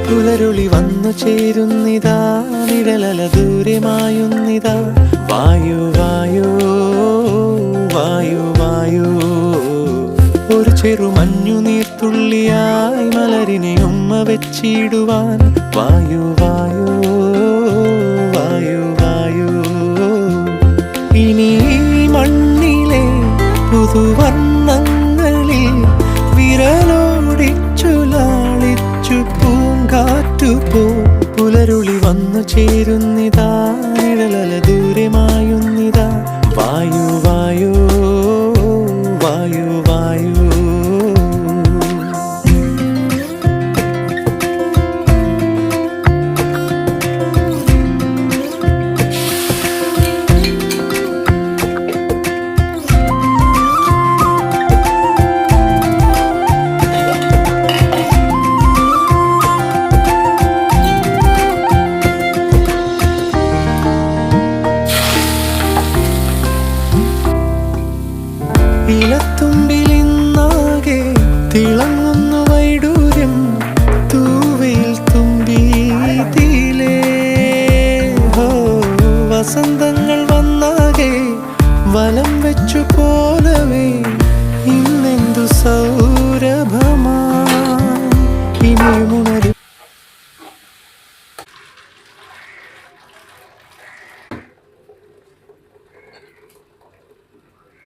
പുലരുളി വന്നു ചേരുന്നിതാ, നിഴലല ദൂരെ മായുന്നിതാ. വായു വായു വായു വായു, ഒരു ചെറു മഞ്ഞു നീർത്തുള്ളിയായി മലരിനെ ഉമ്മ വെച്ചിടുവാൻ. വായു വായു വായു വായു, ഇനി മണ്ണിലെ പുതുവർണ്ണങ്ങളിൽ വിരലോടിച്ചു ലാളിച്ചു പൂങ്കാറ്റുപോ. പുലരുളി വന്നു ചേരുന്നിതാ, നിഴലല ദൂരെ മായുന്നിതാ. വായു വായു വായു വായു. ഇലത്തുമ്പിലിന്നാകെ തിളങ്ങുന്നു വൈഡൂര്യം, തൂവയിൽ തുമ്പീതിലേ. വസന്തങ്ങൾ വന്നാകെ വലം വെച്ചു പോലവേ, ഇന്നെന്തു സൗരഭമാ. ഇനിയുമുണ